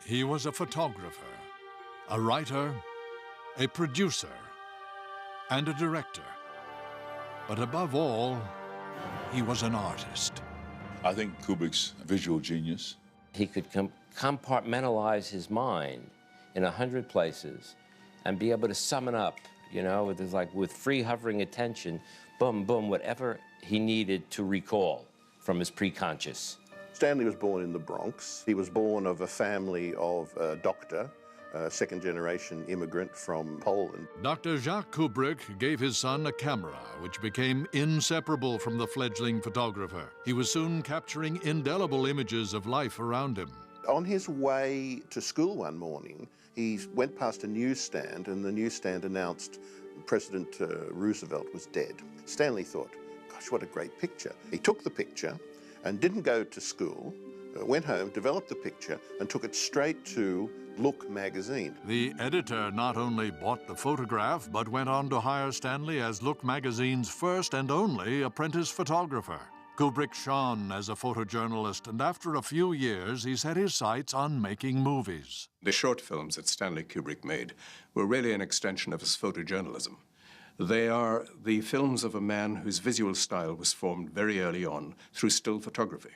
He was a photographer, a writer, a producer, and a director. But above all, he was an artist. I think Kubrick's visual genius. He could compartmentalize his mind in 100 places and be able to sum it up, you know, with free hovering attention, boom, boom, whatever he needed to recall from his preconscious. Stanley was born in the Bronx. He was born of a family of a doctor, a second-generation immigrant from Poland. Dr. Jacques Kubrick gave his son a camera, which became inseparable from the fledgling photographer. He was soon capturing indelible images of life around him. On his way to school one morning, he went past a newsstand, and the newsstand announced President Roosevelt was dead. Stanley thought, gosh, what a great picture. He took the picture and didn't go to school, went home, developed the picture, and took it straight to Look magazine. The editor not only bought the photograph, but went on to hire Stanley as Look magazine's first and only apprentice photographer. Kubrick shone as a photojournalist, and after a few years, he set his sights on making movies. The short films that Stanley Kubrick made were really an extension of his photojournalism. They are the films of a man whose visual style was formed very early on through still photography.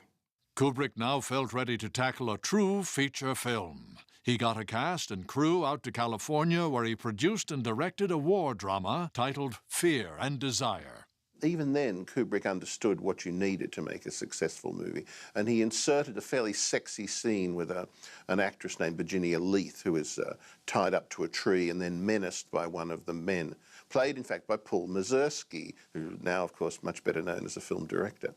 Kubrick now felt ready to tackle a true feature film. He got a cast and crew out to California, where he produced and directed a war drama titled Fear and Desire. Even then, Kubrick understood what you needed to make a successful movie, and he inserted a fairly sexy scene with an actress named Virginia Leith, who is tied up to a tree and then menaced by one of the men, played, in fact, by Paul Mazursky, who now, of course, much better known as a film director.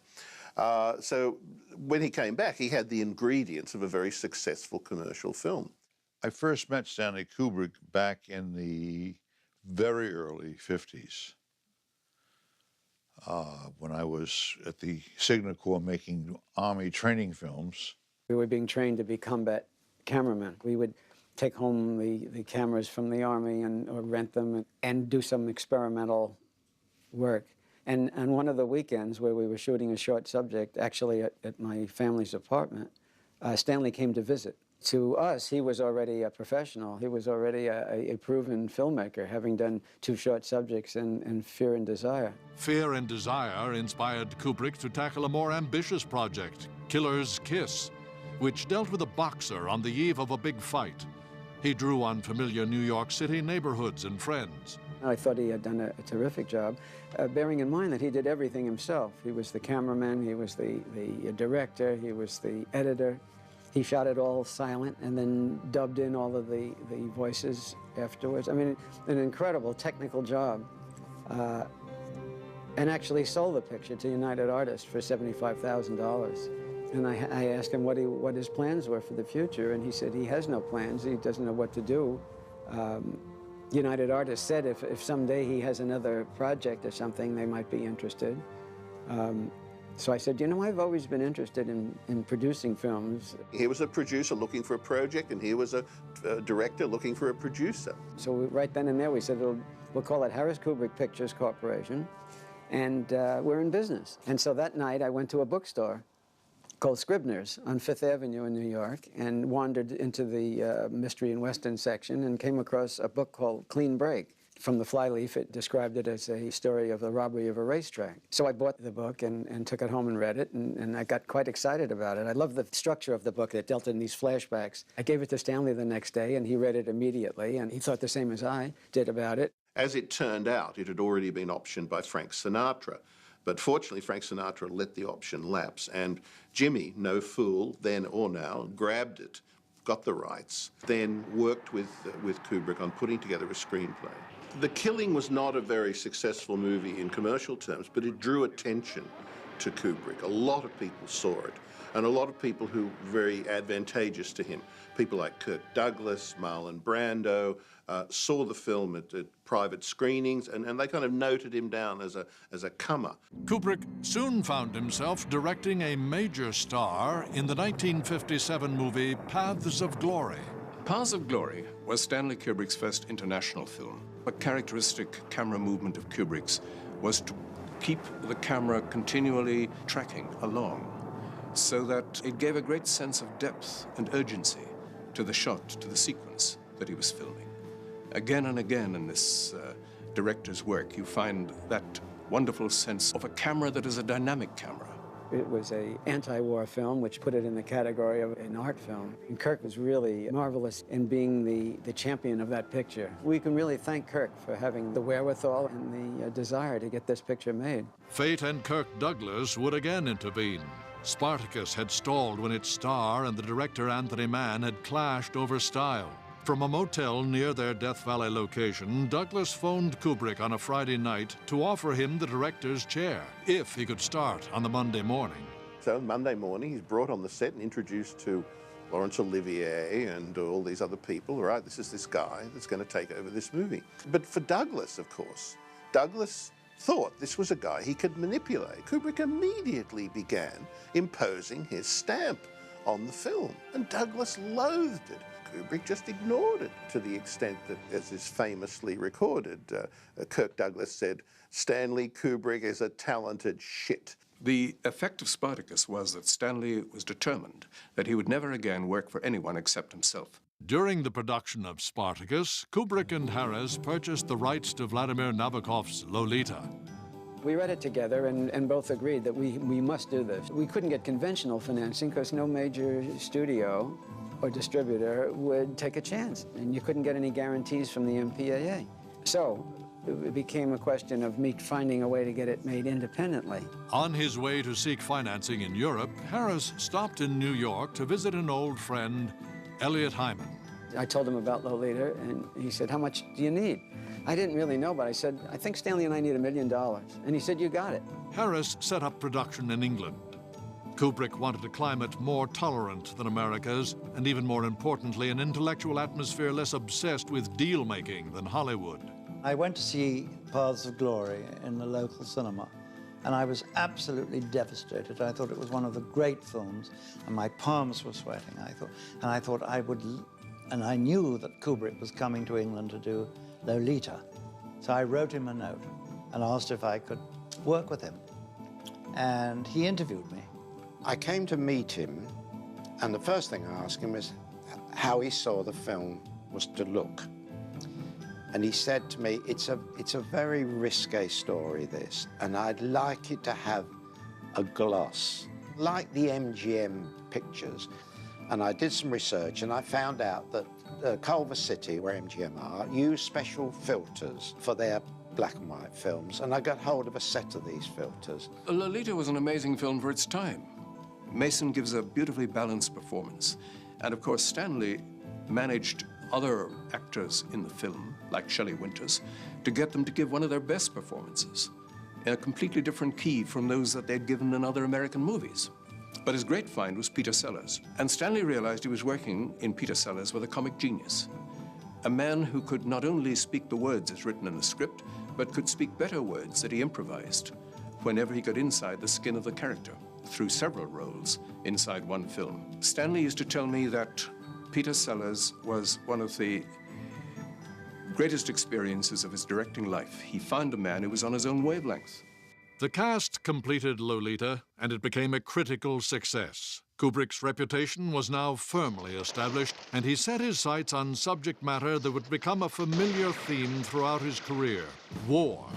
So when he came back, he had the ingredients of a very successful commercial film. I first met Stanley Kubrick back in the very early 50s. When I was at the Signal Corps making Army training films. We were being trained to be combat cameramen. We would take home the cameras from the Army or rent them and do some experimental work. And on one of the weekends where we were shooting a short subject, actually at my family's apartment, Stanley came to visit. To us, he was already a professional. He was already a proven filmmaker, having done 2 short subjects in Fear and Desire. Fear and Desire inspired Kubrick to tackle a more ambitious project, Killer's Kiss, which dealt with a boxer on the eve of a big fight. He drew on familiar New York City neighborhoods and friends. I thought he had done a terrific job, bearing in mind that he did everything himself. He was the cameraman, he was the director, he was the editor. He shot it all silent and then dubbed in all of the voices afterwards. I mean, an incredible technical job. And actually sold the picture to United Artists for $75,000. And I asked him what his plans were for the future, and he said he has no plans. He doesn't know what to do. United Artists said if someday he has another project or something, they might be interested. So I said, you know, I've always been interested in producing films. Here was a producer looking for a project, and here was a director looking for a producer. So right then and there, we said, we'll call it Harris Kubrick Pictures Corporation, and we're in business. And so that night, I went to a bookstore called Scribner's on Fifth Avenue in New York, and wandered into the Mystery and Western section and came across a book called Clean Break. From the flyleaf, it described it as a story of the robbery of a racetrack. So I bought the book and took it home and read it, and I got quite excited about it. I loved the structure of the book that dealt in these flashbacks. I gave it to Stanley the next day, and he read it immediately, and he thought the same as I did about it. As it turned out, it had already been optioned by Frank Sinatra. But fortunately, Frank Sinatra let the option lapse, and Jimmy, no fool, then or now, grabbed it, got the rights, then worked with Kubrick on putting together a screenplay. The Killing was not a very successful movie in commercial terms, but it drew attention to Kubrick. A lot of people saw it, and a lot of people who were very advantageous to him. People like Kirk Douglas, Marlon Brando, saw the film at private screenings, and they kind of noted him down as a comer. Kubrick soon found himself directing a major star in the 1957 movie Paths of Glory. Paths of Glory was Stanley Kubrick's first international film. A characteristic camera movement of Kubrick's was to keep the camera continually tracking along, so that it gave a great sense of depth and urgency to the shot, to the sequence that he was filming. Again and again in this director's work, you find that wonderful sense of a camera that is a dynamic camera. It was an anti-war film, which put it in the category of an art film. And Kirk was really marvelous in being the champion of that picture. We can really thank Kirk for having the wherewithal and the desire to get this picture made. Fate and Kirk Douglas would again intervene. Spartacus had stalled when its star and the director Anthony Mann had clashed over style. From a motel near their Death Valley location, Douglas phoned Kubrick on a Friday night to offer him the director's chair, if he could start on the Monday morning. So Monday morning, he's brought on the set and introduced to Laurence Olivier and all these other people. Right, this is this guy that's going to take over this movie. But for Douglas, of course, Douglas thought this was a guy he could manipulate. Kubrick immediately began imposing his stamp on the film, and Douglas loathed it. Kubrick just ignored it, to the extent that, as is famously recorded, Kirk Douglas said, "Stanley Kubrick is a talented shit." The effect of Spartacus was that Stanley was determined that he would never again work for anyone except himself. During the production of Spartacus, Kubrick and Harris purchased the rights to Vladimir Nabokov's Lolita. We read it together and both agreed that we must do this. We couldn't get conventional financing because no major studio or distributor would take a chance, and you couldn't get any guarantees from the MPAA. So it became a question of me finding a way to get it made independently. On his way to seek financing in Europe, Harris stopped in New York to visit an old friend, Elliot Hyman. I told him about Lolita, and he said, "How much do you need?" I didn't really know, but I said, "I think Stanley and I need $1 million." And he said, "You got it." Harris set up production in England. Kubrick wanted a climate more tolerant than America's, and even more importantly, an intellectual atmosphere less obsessed with deal-making than Hollywood. I went to see Paths of Glory in the local cinema, and I was absolutely devastated. I thought it was one of the great films, and my palms were sweating. I thought I would, and I knew that Kubrick was coming to England to do Lolita. So I wrote him a note and asked if I could work with him, and he interviewed me. I came to meet him, and the first thing I asked him was how he saw the film was to look. And he said to me, it's a very risque story, this, and I'd like it to have a gloss, like the MGM pictures. And I did some research, and I found out that Culver City, where MGM are, use special filters for their black and white films, and I got hold of a set of these filters. Lolita was an amazing film for its time. Mason gives a beautifully balanced performance. And of course, Stanley managed other actors in the film, like Shelley Winters, to get them to give one of their best performances in a completely different key from those that they'd given in other American movies. But his great find was Peter Sellers. And Stanley realized he was working in Peter Sellers with a comic genius, a man who could not only speak the words as written in the script, but could speak better words that he improvised whenever he got inside the skin of the character, through several roles inside one film. Stanley used to tell me that Peter Sellers was one of the greatest experiences of his directing life. He found a man who was on his own wavelength. The cast completed Lolita, and it became a critical success. Kubrick's reputation was now firmly established, and he set his sights on subject matter that would become a familiar theme throughout his career: war.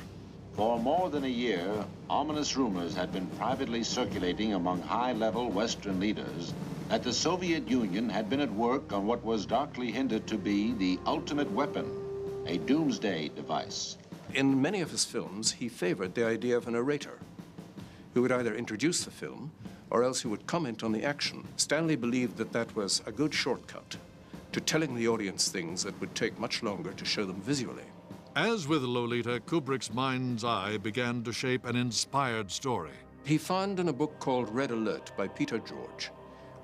For more than a year, ominous rumors had been privately circulating among high-level Western leaders that the Soviet Union had been at work on what was darkly hinted to be the ultimate weapon, a doomsday device. In many of his films, he favored the idea of a narrator who would either introduce the film or else who would comment on the action. Stanley believed that that was a good shortcut to telling the audience things that would take much longer to show them visually. As with Lolita, Kubrick's mind's eye began to shape an inspired story. He found in a book called Red Alert by Peter George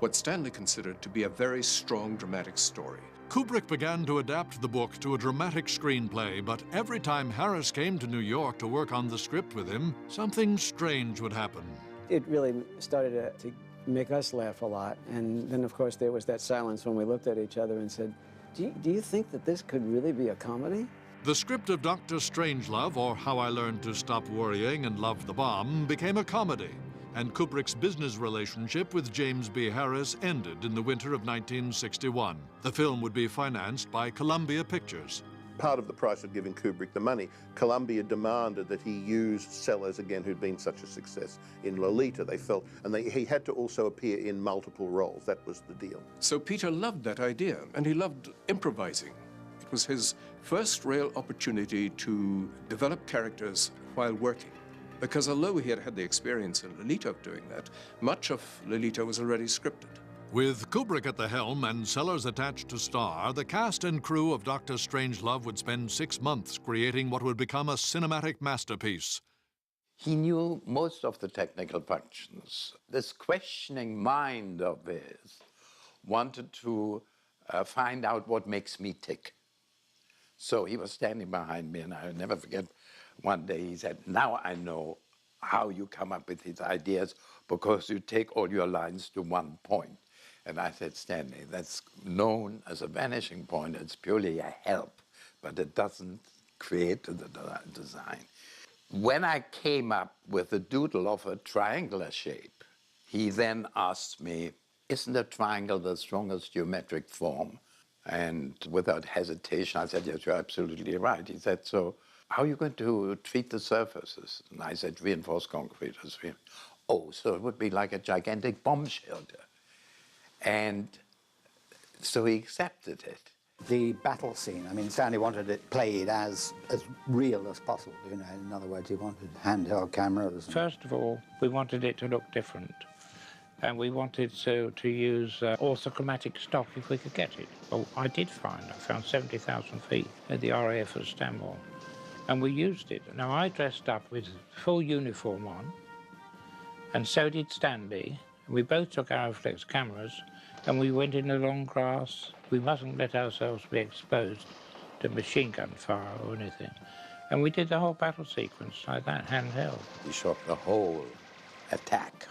what Stanley considered to be a very strong dramatic story. Kubrick began to adapt the book to a dramatic screenplay, but every time Harris came to New York to work on the script with him, something strange would happen. It really started to make us laugh a lot. And then, of course, there was that silence when we looked at each other and said, do you think that this could really be a comedy? The script of Dr. Strangelove, or How I Learned to Stop Worrying and Love the Bomb, became a comedy. and Kubrick's business relationship with James B. Harris ended in the winter of 1961. The film would be financed by Columbia Pictures. Part of the price of giving Kubrick the money, Columbia demanded that he use Sellers again, who'd been such a success in Lolita, they felt, and he had to also appear in multiple roles. That was the deal. So Peter loved that idea, and he loved improvising. It was his first real opportunity to develop characters while working. Because although he had had the experience in Lolita of doing that, much of Lolita was already scripted. With Kubrick at the helm and Sellers attached to star, the cast and crew of Dr. Strangelove would spend 6 months creating what would become a cinematic masterpiece. He knew most of the technical functions. This questioning mind of his wanted to find out what makes me tick. So he was standing behind me, and I'll never forget, one day he said, "Now I know how you come up with these ideas, because you take all your lines to one point." And I said, "Stanley, that's known as a vanishing point. It's purely a help, but it doesn't create the design." When I came up with a doodle of a triangular shape, he then asked me, "Isn't a triangle the strongest geometric form?" And without hesitation, I said, "Yes, you're absolutely right." He said, "So how are you going to treat the surfaces?" And I said, "Reinforced concrete." "Oh, so it would be like a gigantic bomb shelter." And so he accepted it. The battle scene, I mean, Stanley wanted it played as real as possible, you know. In other words, he wanted handheld cameras. First of all, we wanted it to look different. And we wanted to use orthochromatic stock if we could get it. Well, I found 70,000 feet at the RAF at Stanmore. And we used it. Now, I dressed up with full uniform on, and so did Stanley. We both took our reflex cameras, and we went in the long grass. We mustn't let ourselves be exposed to machine gun fire or anything. And we did the whole battle sequence like that, handheld. He shot the whole attack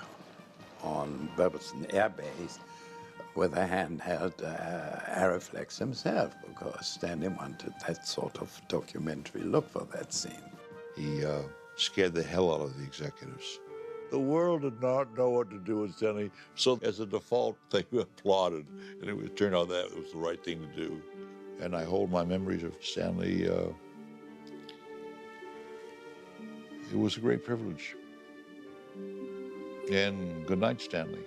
on Burleson Air Base with a handheld Aeroflex himself, because Stanley wanted that sort of documentary look for that scene. He scared the hell out of the executives. The world did not know what to do with Stanley, so as a default thing, we applauded, and it turned out that it was the right thing to do. And I hold my memories of Stanley. It was a great privilege. And good night, Stanley.